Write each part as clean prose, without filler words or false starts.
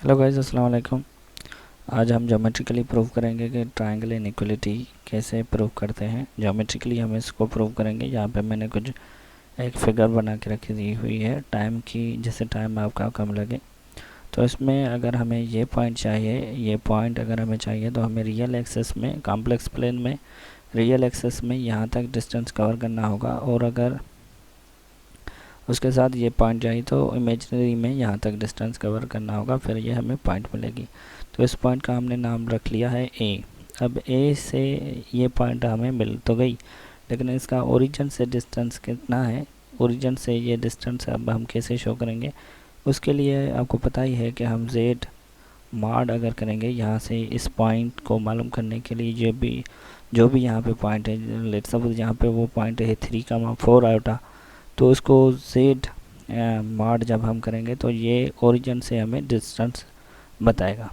Hello guys, अस्सलाम वालेकुम। आज हम ज्योमेट्रिकली प्रूव करेंगे कि ट्रायंगल इनइक्वालिटी कैसे प्रूव करते हैं। ज्योमेट्रिकली हम इसको प्रूव करेंगे। यहाँ पे मैंने कुछ एक फिगर बना के रखी दी हुई है टाइम की, जैसे टाइम आपका कम लगे। तो इसमें अगर हमें ये पॉइंट चाहिए, ये पॉइंट अगर हमें चाहिए तो हमें रियल एक्सेस में, कॉम्प्लेक्स प्लेन में रियल एक्सेस में यहाँ तक डिस्टेंस कवर करना होगा, और अगर उसके साथ ये पॉइंट चाहिए तो इमेजिनरी में यहाँ तक डिस्टेंस कवर करना होगा, फिर ये हमें पॉइंट मिलेगी। तो इस पॉइंट का हमने नाम रख लिया है ए। अब ए से ये पॉइंट हमें मिल तो गई, लेकिन इसका ओरिजिन से डिस्टेंस कितना है, ओरिजिन से ये डिस्टेंस अब हम कैसे शो करेंगे। उसके लिए आपको पता ही है कि हम जेड मॉड अगर करेंगे यहाँ से इस पॉइंट को मालूम करने के लिए, जो भी यहाँ पे पॉइंट है, लेट्स सपोज यहाँ पे वो पॉइंट है 3,4 आयोटा, तो उसको जेड मॉड जब हम करेंगे तो ये ओरिजिन से हमें डिस्टेंस बताएगा।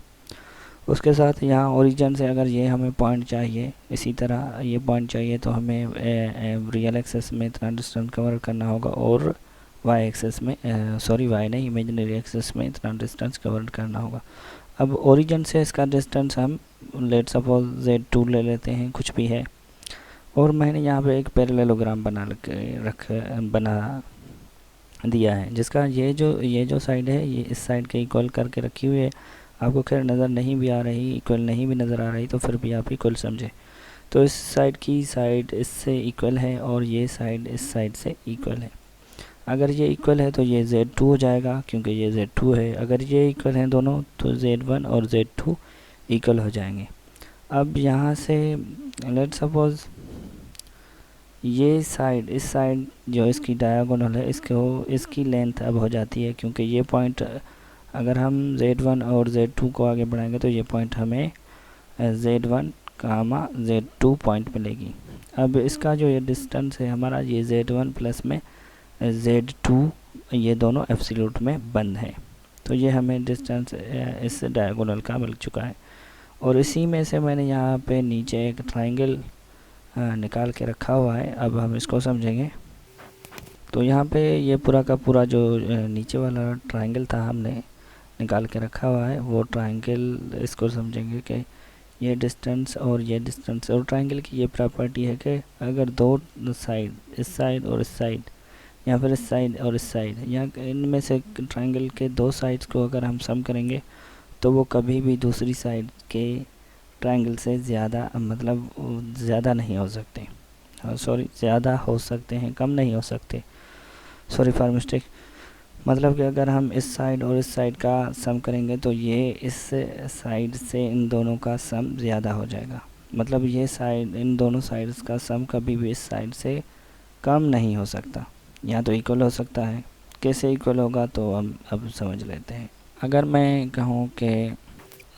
उसके साथ यहाँ ओरिजिन से अगर ये हमें पॉइंट चाहिए, इसी तरह ये पॉइंट चाहिए, तो हमें रियल एक्सेस में इतना डिस्टेंस कवर करना होगा, और वाई एक्सेस में, सॉरी वाई नहीं, इमेजिनरी एक्सेस में इतना डिस्टेंस कवर करना होगा। अब ओरिजिन से इसका डिस्टेंस हम लेट सपोज Z2 ले लेते हैं, कुछ भी है, और मैंने यहाँ पे एक पैरेललोग्राम बना दिया है, जिसका ये जो साइड है ये इस साइड के इक्वल करके रखी हुई है। आपको खैर नज़र नहीं भी आ रही, इक्वल नहीं भी नज़र आ रही, तो फिर भी आप इक्वल समझे। तो इस साइड की साइड इससे इक्वल है, और ये साइड इस साइड से इक्वल है। अगर ये इक्वल है तो ये Z2 हो जाएगा, क्योंकि ये Z2 है। अगर ये इक्वल हैं दोनों, तो Z1 और Z2 इक्वल हो जाएंगे। अब यहाँ से लेट सपोज ये साइड, इस साइड जो इसकी डायगोनल है, इसकी लेंथ अब हो जाती है, क्योंकि ये पॉइंट अगर हम Z1 और Z2 को आगे बढ़ाएंगे तो ये पॉइंट हमें Z1 कामा Z2 पॉइंट मिलेगी। अब इसका जो ये डिस्टेंस है हमारा, ये Z1 प्लस में Z2, ये दोनों एब्सोल्यूट में बंद है, तो ये हमें डिस्टेंस इस डायगोनल का मिल चुका है। और इसी में से मैंने यहाँ पे नीचे एक ट्रायंगल निकाल के रखा हुआ है। अब हम इसको समझेंगे। तो यहाँ पे ये पूरा का पूरा जो नीचे वाला ट्रायंगल था हमने निकाल के रखा हुआ है, वो ट्रायंगल इसको समझेंगे कि ये डिस्टेंस और ये डिस्टेंस, और ट्रायंगल की ये प्रॉपर्टी है कि अगर दो साइड, इस साइड और इस साइड, या फिर इस साइड और इस साइड, या इनमें से ट्रायंगल के दो साइड्स को अगर हम सम करेंगे तो वो कभी भी दूसरी साइड के ट्रायंगल से ज़्यादा, मतलब ज़्यादा नहीं हो सकते, सॉरी ज़्यादा हो सकते हैं, कम नहीं हो सकते, सॉरी फॉर मिस्टेक। मतलब कि अगर हम इस साइड और इस साइड का सम करेंगे तो ये इस साइड से इन दोनों का सम ज़्यादा हो जाएगा। मतलब ये साइड, इन दोनों साइड्स का सम कभी भी इस साइड से कम नहीं हो सकता, या तो इक्वल हो सकता है। कैसे इक्वल होगा तो हम अब समझ लेते हैं। अगर मैं कहूँ कि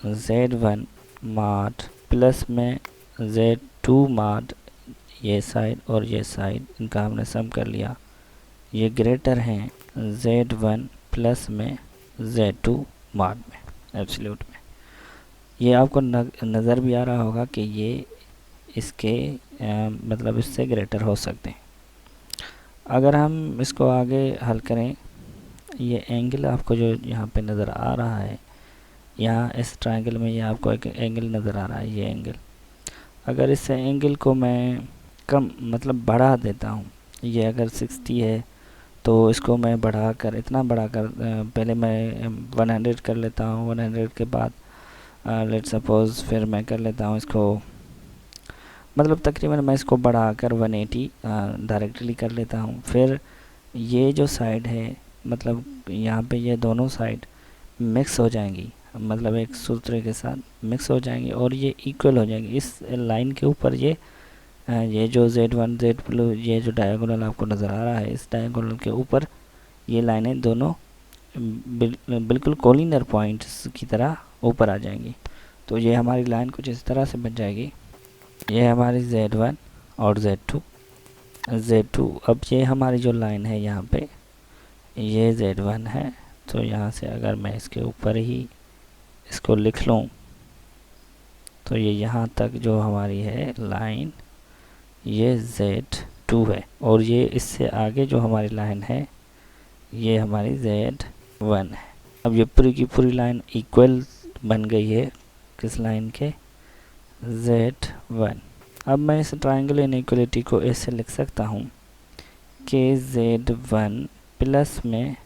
Z1 मॉड प्लस में Z2 मॉड, ये साइड और ये साइड, इनका हमने सम कर लिया, ये ग्रेटर हैं Z1 प्लस में Z2 मॉड में, एब्सोल्यूट में। ये आपको नज़र भी आ रहा होगा कि ये इसके मतलब इससे ग्रेटर हो सकते हैं। अगर हम इसको आगे हल करें, ये एंगल आपको जो यहाँ पे नज़र आ रहा है, यहाँ इस ट्रायंगल में ये आपको एक एंगल नज़र आ रहा है, ये एंगल, अगर इस एंगल को मैं कम, मतलब बढ़ा देता हूँ, ये अगर 60 है तो इसको मैं बढ़ाकर, इतना बढ़ाकर, पहले मैं 100 कर लेता हूँ, 100 के बाद लेट सपोज फिर मैं कर लेता हूँ इसको, मतलब तकरीबन मैं इसको बढ़ाकर 180 डायरेक्टली कर लेता हूँ। फिर ये जो साइड है, मतलब यहाँ पे ये दोनों साइड मिक्स हो जाएंगी, मतलब एक सूत्र के साथ मिक्स हो जाएंगी, और ये इक्वल हो जाएंगी इस लाइन के ऊपर। ये जो Z1 Z2, ये जो डायगोनल आपको नज़र आ रहा है, इस डायगोनल के ऊपर ये लाइनें दोनों बिल्कुल कोलिनियर पॉइंट्स की तरह ऊपर आ जाएंगी। तो ये हमारी लाइन कुछ इस तरह से बन जाएगी। ये हमारी Z1 और Z2। अब ये हमारी जो लाइन है यहाँ पे, ये Z1 है, तो यहाँ से अगर मैं इसके ऊपर ही इसको लिख लूँ तो ये यहाँ तक जो हमारी है लाइन, ये Z2 है, और ये इससे आगे जो हमारी लाइन है ये हमारी Z1 है। अब ये पूरी की पूरी लाइन इक्वल बन गई है किस लाइन के, Z1। अब मैं इस ट्रायंगल इनइक्वलिटी को ऐसे लिख सकता हूँ कि Z1 प्लस में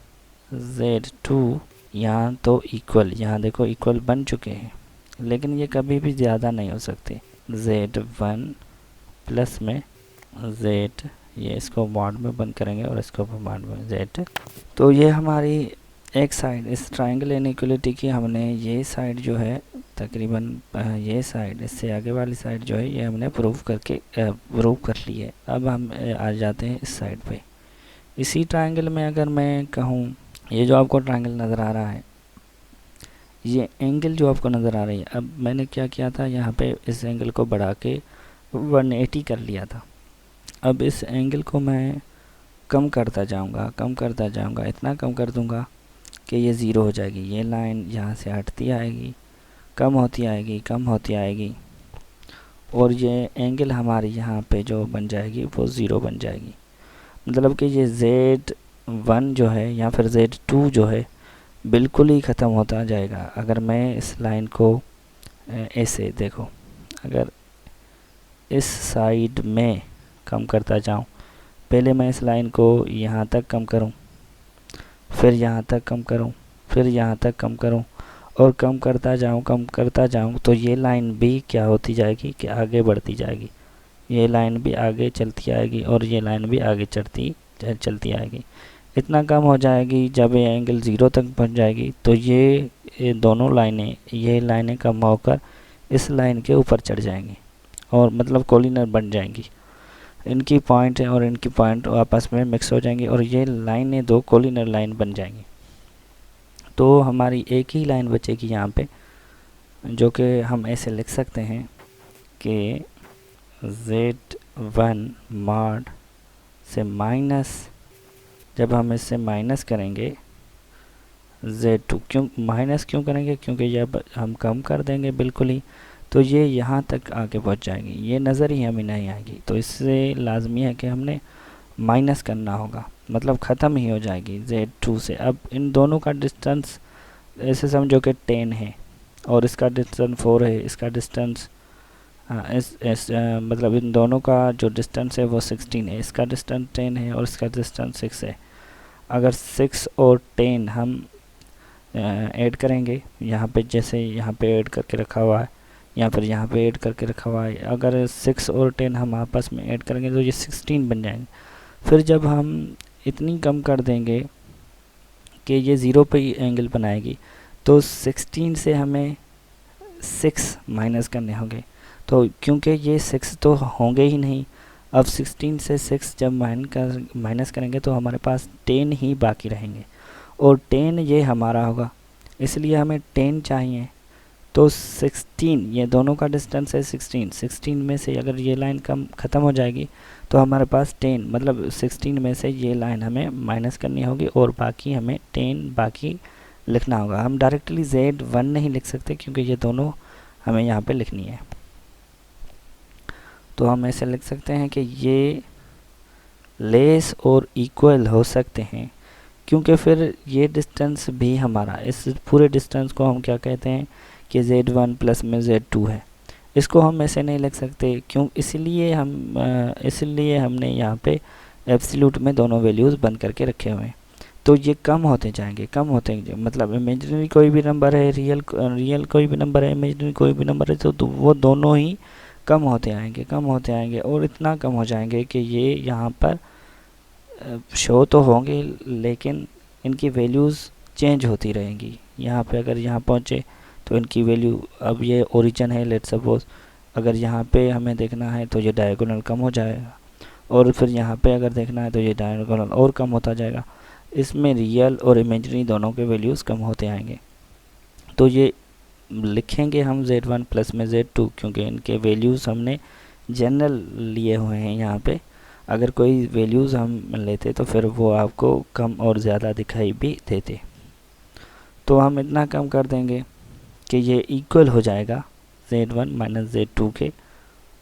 Z2 यहाँ तो इक्वल, यहाँ देखो इक्वल बन चुके हैं, लेकिन ये कभी भी ज़्यादा नहीं हो सकते। Z1 प्लस में Z, ये इसको मॉड में बंद करेंगे और इसको मॉड में Z। तो ये हमारी एक साइड इस ट्रायंगल इनइक्वलिटी की हमने ये साइड जो है तकरीबन ये साइड इससे आगे वाली साइड जो है ये हमने प्रूव कर ली है। अब हम आ जाते हैं इस साइड पे। इसी ट्रायंगल में अगर मैं कहूँ, ये जो आपको ट्रायंगल नज़र आ रहा है, ये एंगल जो आपको नज़र आ रही है, अब मैंने क्या किया था, यहाँ पे इस एंगल को बढ़ा के 180 कर लिया था। अब इस एंगल को मैं कम करता जाऊँगा, इतना कम कर दूँगा कि ये ज़ीरो हो जाएगी। ये लाइन यहाँ से हटती आएगी, कम होती आएगी और ये एंगल हमारी यहाँ पे जो बन जाएगी वो ज़ीरो बन जाएगी। मतलब कि ये Z1 जो है या फिर Z2 जो है बिल्कुल ही ख़त्म होता जाएगा। अगर मैं इस लाइन को ऐसे देखो, अगर इस साइड में कम करता जाऊँ, पहले मैं इस लाइन को यहाँ तक कम करूँ, फिर यहाँ तक कम करूँ, फिर यहाँ तक कम करूँ और कम करता जाऊँ तो ये लाइन भी क्या होती जाएगी कि आगे बढ़ती जाएगी। ये लाइन भी आगे चलती आएगी और ये लाइन भी आगे चलती आएगी। इतना कम हो जाएगी जब ये एंगल ज़ीरो तक पहुँच जाएगी तो ये दोनों लाइनें, ये लाइनें कम होकर इस लाइन के ऊपर चढ़ जाएंगी और मतलब कोलिनर बन जाएंगी। इनकी पॉइंट और इनकी पॉइंट आपस में मिक्स हो जाएंगी और ये लाइनें दो कोलिनर लाइन बन जाएंगी। तो हमारी एक ही लाइन बचेगी यहाँ पे, जो कि हम ऐसे लिख सकते हैं कि Z1 मॉड से माइनस, जब हम इससे माइनस करेंगे Z2, माइनस क्यों करेंगे, क्योंकि जब हम कम कर देंगे बिल्कुल ही तो ये यहाँ तक आके पहुँच जाएगी, ये नज़र ही हमें नहीं आएगी। तो इससे लाजमी है कि हमने माइनस करना होगा, मतलब ख़त्म ही हो जाएगी Z2 से। अब इन दोनों का डिस्टेंस ऐसे समझो कि 10 है और इसका डिस्टेंस 4 है, इसका डिस्टेंस मतलब इन दोनों का जो डिस्टेंस है वो 16 है, इसका डिस्टेंस 10 है और इसका डिस्टेंस 6 है। अगर 6 और 10 हम ऐड करेंगे, यहाँ पे जैसे यहाँ पे ऐड करके रखा हुआ है या फिर यहाँ पे ऐड करके रखा हुआ है, अगर 6 और 10 हम आपस में ऐड करेंगे तो ये 16 बन जाएंगे। फिर जब हम इतनी कम कर देंगे कि ये ज़ीरो पे ही एंगल बनाएगी तो 16 से हमें 6 माइनस करने होंगे। तो क्योंकि ये 6 तो होंगे ही नहीं, अब 16 से 6 जब माइनस करेंगे तो हमारे पास 10 ही बाकी रहेंगे और 10 ये हमारा होगा, इसलिए हमें 10 चाहिए। तो 16, ये दोनों का डिस्टेंस है 16 में से अगर ये लाइन ख़त्म हो जाएगी तो हमारे पास 10, मतलब 16 में से ये लाइन हमें माइनस करनी होगी और बाकी हमें 10 बाकी लिखना होगा। हम डायरेक्टली Z1 नहीं लिख सकते क्योंकि ये दोनों हमें यहाँ पे लिखनी है। तो हम ऐसे लिख सकते हैं कि ये लेस और इक्वल हो सकते हैं, क्योंकि फिर ये डिस्टेंस भी हमारा, इस पूरे डिस्टेंस को हम क्या कहते हैं कि Z1 प्लस में Z2 है। इसको हम ऐसे नहीं लिख सकते, क्यों, इसलिए हमने यहाँ पे एब्सोल्यूट में दोनों वैल्यूज़ बंद करके रखे हुए हैं। तो ये कम होते जाएंगे, मतलब इमेजिनरी कोई भी नंबर है, रियल कोई भी नंबर है, इमेजिनरी कोई भी नंबर है, तो वो दोनों ही कम होते आएंगे और इतना कम हो जाएंगे कि ये यहाँ पर शो तो होंगे लेकिन इनकी वैल्यूज़ चेंज होती रहेंगी। यहाँ पे अगर यहाँ पहुँचे तो इनकी वैल्यू, अब ये ओरिजिन है लेट्स सपोज, अगर यहाँ पे हमें देखना है तो ये डायगोनल कम हो जाएगा और फिर यहाँ पे अगर देखना है तो ये डायगोनल और कम होता जाएगा। इसमें रियल और इमेजिनरी दोनों के वैल्यूज़ कम होते आएंगे। तो ये लिखेंगे हम Z1 प्लस में Z2 क्योंकि इनके वैल्यूज़ हमने जनरल लिए हुए हैं यहाँ पे। अगर कोई वैल्यूज़ हम लेते तो फिर वो आपको कम और ज़्यादा दिखाई भी देते। तो हम इतना कम कर देंगे कि ये इक्वल हो जाएगा Z1 माइनस Z2 के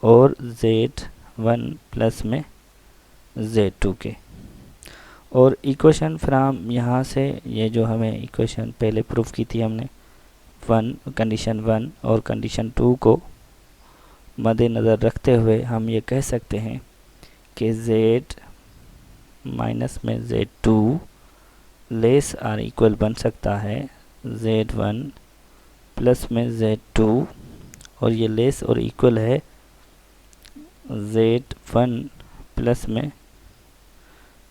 और Z1 प्लस में Z2 के। और इक्वेशन फिर हम यहाँ से ये जो हमें इक्वेशन पहले प्रूफ की थी हमने कंडीशन 1 और कंडीशन 2 को मद्देनज़र रखते हुए हम ये कह सकते हैं कि z माइनस में z2 लेस आर इक्वल बन सकता है z1 प्लस में z2 और ये लेस और इक्वल है z1 प्लस में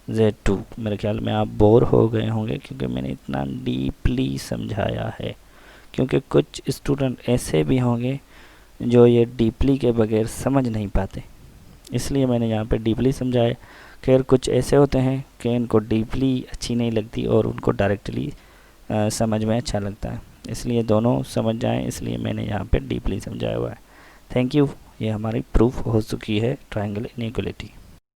z2। मेरे ख्याल में आप बोर हो गए होंगे क्योंकि मैंने इतना डीपली समझाया है, क्योंकि कुछ स्टूडेंट ऐसे भी होंगे जो ये डीपली के बगैर समझ नहीं पाते, इसलिए मैंने यहाँ पे डीपली समझाया। खैर कुछ ऐसे होते हैं कि इनको डीपली अच्छी नहीं लगती और उनको डायरेक्टली समझ में अच्छा लगता है, इसलिए दोनों समझ जाएं, इसलिए मैंने यहाँ पे डीपली समझाया हुआ है। Thank you. ये हमारी प्रूफ हो चुकी है ट्रायंगल इनइक्वालिटी।